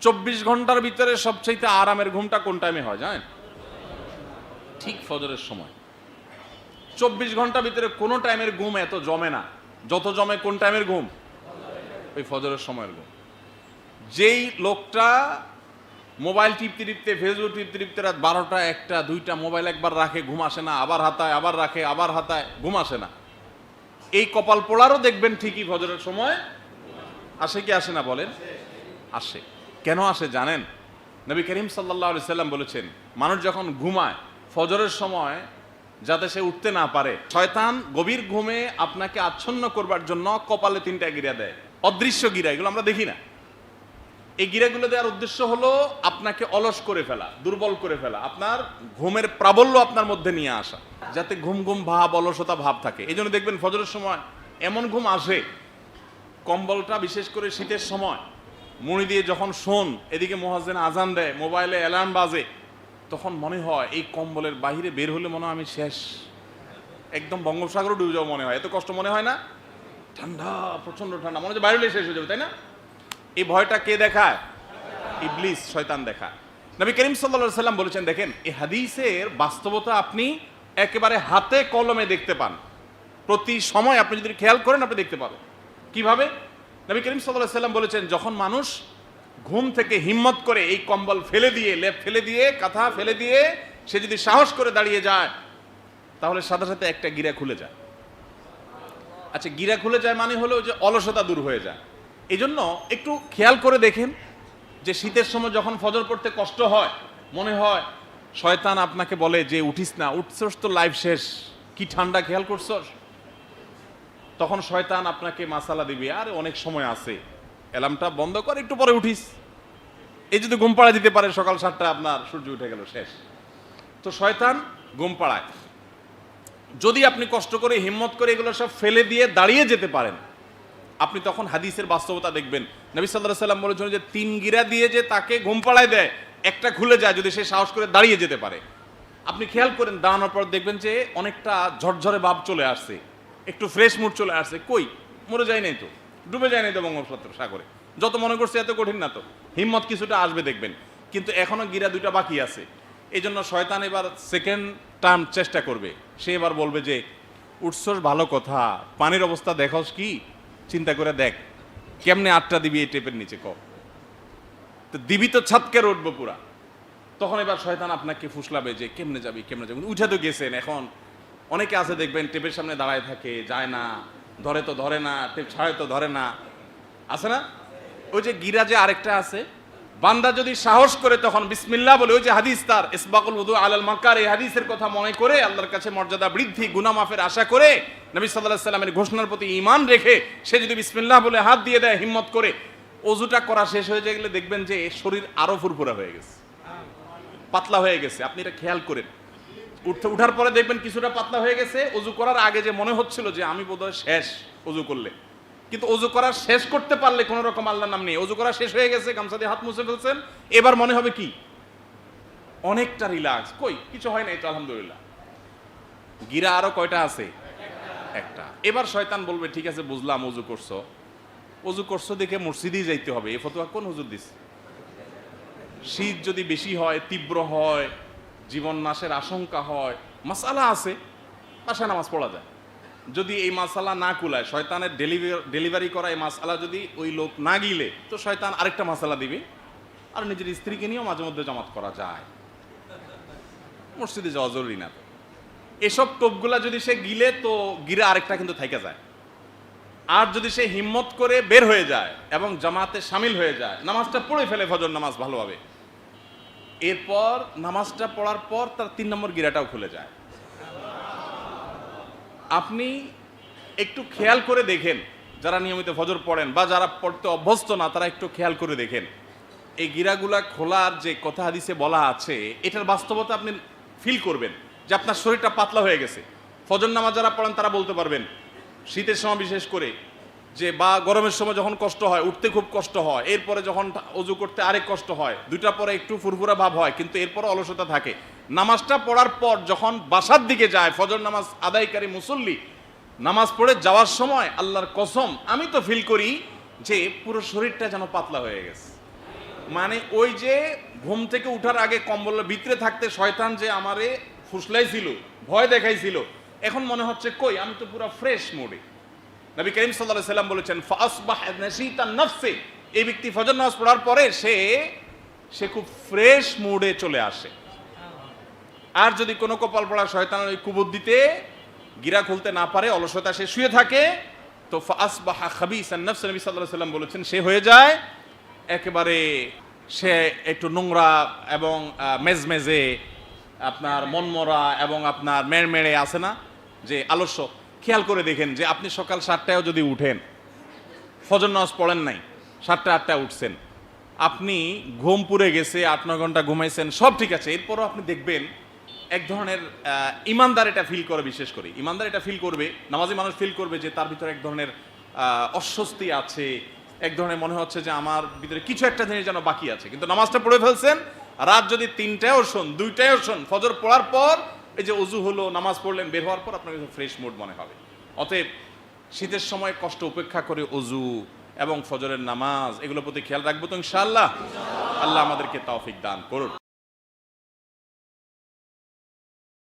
24 ঘন্টার ভিতরে সবচেয়ে আরামের ঘুমটা কোন টাইমে হয় জানেন? ঠিক ফজরের সময়। 24 ঘন্টার ভিতরে কোনো টাইমের ঘুম এত জমে না, যত জমে কোন টাইমের ঘুম? ওই ফজরের সময়ের ঘুম। যেই লোকটা মোবাইল টিপতে টিপতে, ফেসবুক টিপতে টিপতে রাত 12টা 1টা 2টা মোবাইল একবার রাখে, ঘুম আসে না, আবার হাতায়, আবার রাখে, আবার হাতায়, ঘুম আসে না, এই কপাল পোড়ারও দেখবেন ঠিকই ফজরের সময় আসে কি আসে না বলেন? আসে। কেন আসে জানেন? নবী করিম সাল্লাল্লাহু আলাইহি সাল্লাম বলেছেন, মানুষ যখন ঘুমায় ফজরের সময় যাতে সে উঠতে না পারে, শয়তান গভীর ঘুমে আপনাকে আচ্ছন্ন করবার জন্য কপালে 3টা গিরা দেয়, অদৃশ্য গিরা, এগুলো আমরা দেখি না। এই গিরাগুলো দেওয়ার উদ্দেশ্য হলো আপনাকে অলস করে ফেলা, দুর্বল করে ফেলা, আপনার ঘুমের প্রাবল্য আপনার মধ্যে নিয়ে আসা, যাতে ঘুম ঘুম ভাব, অলসতা ভাব থাকে। এই জন্য দেখবেন ফজরের সময় এমন ঘুম আসে, কম্বলটা বিশেষ করে শীতের সময় মুড়ি দিয়ে যখন শোন, এদিকে মুয়াজ্জিন আজান দেয়, মোবাইলে অ্যালার্ম বাজে, তখন মনে হয় এই কম্বলের বাইরে বের হলে মনে হয় আমি শেষ, একদম বঙ্গোপসাগরে ডুবে যাবো মনে হয়, এত কষ্ট মনে হয় না? ঠান্ডা, প্রচন্ড ঠান্ডা, মনে হচ্ছে বাইরে হলে শেষ হয়ে যাবে, তাই না? এই ভয়টা কে দেখায়? ইবলিস, শয়তান দেখায়। নবী করিম সাল্লাল্লাহু আলাইহি সাল্লাম বলেছেন, দেখেন এই হাদিসের বাস্তবতা আপনি একেবারে হাতে কলমে দেখতে পান, প্রতি সময় আপনি যদি খেয়াল করেন আপনি দেখতে পাবেন। কিভাবে? নবী করিম সাল্লাল্লাহু আলাইহি সাল্লাম বলেছেন, যখন মানুষ ঘুম থেকে হিম্মত করে এই কম্বল ফেলে দিয়ে, লেপ ফেলে দিয়ে, কাঁথা ফেলে দিয়ে সে যদি সাহস করে দাঁড়িয়ে যায়, তাহলে সাথে সাথে একটা গিরা খুলে যায়। আচ্ছা, গিরা খুলে যায় মানে হলো যে অলসতা দূর হয়ে যায়। এই জন্য একটু খেয়াল করে দেখেন যে শীতের সময় যখন ফজর পড়তে কষ্ট হয়, মনে হয় শয়তান আপনাকে বলে যে উঠিস না, উঠছস তো লাইফ শেষ, কি ঠান্ডা, খেয়াল করছস? তখন শয়তান আপনাকে মাসালা দিবে, আর অনেক সময় আছে, অ্যালার্মটা বন্ধ কর, একটু পরে উঠিস। এই যদি ঘুম পাড়া দিতে পারে সকাল 7টা, আপনার সূর্য উঠে গেল, শেষ। তো শয়তান ঘুম পাড়ায়। যদি আপনি কষ্ট করে হিম্মত করে এগুলো সব ফেলে দিয়ে দাঁড়িয়ে যেতে পারেন, আপনি তখন হাদিসের বাস্তবতা দেখবেন। নবী সাল্লাল্লাহু আলাইহি সাল্লাম বলেছেন যে 3 গিরা দিয়ে যে তাকে ঘুম পাড়ায় দেয়, একটা খুলে যায় যদি সে সাহস করে দাঁড়িয়ে যেতে পারে। আপনি খেয়াল করেন, দাঁড়ানোর পর দেখবেন যে অনেকটা ঝরঝরে ভাব চলে আসছে, একটু ফ্রেশ মুড চলে আসছে। কই, মরে যায় নাই তো, ডুবে যায় নাই তো বঙ্গোপসাগরে, যত মনে করছে এত কঠিন না তো, হিম্মত কিছুটা আসবে দেখবেন। কিন্তু এখনো গিরা 2টা বাকি আছে। এই জন্য শয়তান এবার সেকেন্ড টার্ম চেষ্টা করবে। সে এবার বলবে যে উঠছস ভালো কথা, পানির অবস্থা দেখোস কি, চিন্তা করে দেখ, কেমনে 8টা দিবি এই টেপের নিচে, ক তো দিবি তো ছাতকে উঠবো পুরা। তখন এবার শয়তান আপনাকে ফুসলাবে যে কেমনে যাবি, কেমনে যাবি, উঠে তো গেছেন। এখন অনেকে আছে দেখবেন টেপের সামনে দাঁড়ায় থাকে, যায় না, ধরে তো ধরে না, টেপ ছাড়ে তো ধরে না, আছে না? ওই যে গিরা যে আরেকটা আছে, বান্দা যদি সাহস করে তখন বিসমিল্লাহ বলে, ওই যে হাদিস তার ইসবাকুল উযু আলাল মাকার, এই হাদিসের কথা মনে করে আল্লাহর কাছে মর্যাদা বৃদ্ধি, গুনাহ মাফের আশা করে, নবী সাল্লাল্লাহু আলাইহি সাল্লামের ঘোষণার প্রতি ঈমান রেখে সে যদি বিসমিল্লাহ বলে হাত দিয়ে দেয় হিম্মত করে, ওযুটা করা শেষ হয়ে গেলে দেখবেন যে শরীর আরো ফুরফুরা হয়ে গেছে, পাতলা হয়ে গেছে। আপনি এটা খেয়াল করেন, উঠার পরে দেখবেন কিছুটা পাতলা হয়ে গেছে। ওযু করার আগে যে মনে হচ্ছিল যে আমি বোধহয় শেষ ওযু করলে, কিন্তু ওযু করা শেষ করতে পারলে কোনো রকম আল্লাহর নাম নেই, ওযু করা শেষ হয়ে গেছে, গামছা দিয়ে হাত মুছে ফেলছেন, এবার মনে হবে কি অনেকটা রিল্যাক্স, কই কিছু হয় নাই তো আলহামদুলিল্লাহ। গিরা আরো কয়টা আছে? একটা। এবার শয়তান বলবে ঠিক আছে বুঝলাম, ওযু করছো দেখে মসজিদেই যাইতে হবে, এই ফতোয়া কোন হুজুর দিছে? শীত যদি বেশি হয়, তীব্র হয়, জীবন নাশের আশঙ্কা হয়, মাসালা আছে, বাসায় নামাজ পড়া যায়। যদি এই মাসালা না কুলায়, শয়তানের ডেলিভারি করা এই মাসালা যদি ওই লোক না গিলে, তো শয়তান আরেকটা মাসালা দিবে, আর নিজের স্ত্রীকে নিয়েও মাঝে মধ্যে জামাত করা যায়, মসজিদে যাওয়া জরুরি না। এসব টোপগুলা যদি সে গিলে, তো গিরা আরেকটা কিন্তু থাইকা যায়। আর যদি সে হিম্মত করে বের হয়ে যায় এবং জামাতে শামিল হয়ে যায়, নামাজটা পড়ে ফেলে ফজর নামাজ ভালোভাবে, এরপর নামাজটা পড়ার পর তার 3 নম্বর গিরাটাও খুলে যায়। আপনি একটু খেয়াল করে দেখেন, যারা নিয়মিত ফজর পড়েন বা যারা পড়তে অভ্যস্ত না, তারা একটু খেয়াল করে দেখেন এই গিরাগুলা খোলার যে কথা হাদিসে বলা আছে, এটার বাস্তবতা আপনি ফিল করবেন যে আপনার শরীরটা পাতলা হয়ে গেছে। ফজর নামাজ যারা পড়েন তারা বলতে পারবেন, শীতের সময় বিশেষ করে যে, বা গরমের সময় যখন কষ্ট হয়, উঠতে খুব কষ্ট হয়, এরপরে যখন ওযু করতে আরেক কষ্ট হয়, 2টা পরে একটু ফুরফুরা ভাব হয়, কিন্তু এরপরে অলসতা থাকে। নামাজটা পড়ার পর যখন বাসার দিকে যায়, ফজর নামাজ আদায়কারী মুসল্লি নামাজ পড়ে যাওয়ার সময় আল্লাহর কসম আমি তো ফিল করি যে পুরো শরীরটা যেন পাতলা হয়ে গেছে, মানে ওই যে ঘুম থেকে উঠার আগে কম্বলের ভিতরে থাকতে শয়তান যে আমারে ফুসলাইছিল, ভয় দেখাইছিল, এখন মনে হচ্ছে কই আমি তো পুরো ফ্রেশ মুডে। নবী করিম সাল্লাল্লাহু আলাইহি সাল্লাম বলেছেন ফাসবাহ নাশীতান নাফসি, এই ব্যক্তি ফজর নামাজ পড়ার পরে সে খুব ফ্রেশ মুডে চলে আসে। আর যদি কোনো কপাল পড়া শয়তানের ওই কুবুদ্দিতে গিরা খুলতে না পারে, অলসতা সে শুয়ে থাকে, তো ফাসবাহা খাবিসান নাফস, নবী সাল্লাল্লাহু আলাইহি সাল্লাম বলেছেন সে হয়ে যায় একেবারে, সে একটু নোংরা এবং মেজমেজে, আপনার মনমরা এবং আপনার মেড়মেড়ে আছে না যে আলস্য। খেয়াল করে দেখেন যে আপনি সকাল 7টায়ও যদি উঠেন, ফজর নামাজ পড়েন নাই, 7টা 8টায় উঠছেন, আপনি ঘুম পুড়ে গেছে, 8-9 ঘন্টা ঘুমাইছেন, সব ঠিক আছে, এরপরও আপনি দেখবেন এক ধরনের ইমানদার এটা ফিল করে, বিশেষ করে ইমানদার এটা ফিল করবে, নামাজি মানুষ ফিল করবে যে তার ভিতরে এক ধরনের অস্বস্তি আছে, এক ধরনের মনে হচ্ছে যে আমার ভিতরে কিছু একটা জিনিস যেন বাকি আছে। কিন্তু নামাজটা পড়ে ফেলছেন, রাত যদি 3টায়ও শোন, 2টায়ও শোন, ফজর পড়ার পর এই যে ওযু হলো, নামাজ পড়লেন, বের হওয়ার পর আপনার কাছে ফ্রেশ মুড মনে হবে। অতএব শীতের সময় কষ্ট উপেক্ষা করে ওযু এবং ফজরের নামাজ এগুলোর প্রতি খেয়াল রাখবো তো ইনশাআল্লাহ। আল্লাহ আমাদেরকে তৌফিক দান করুন।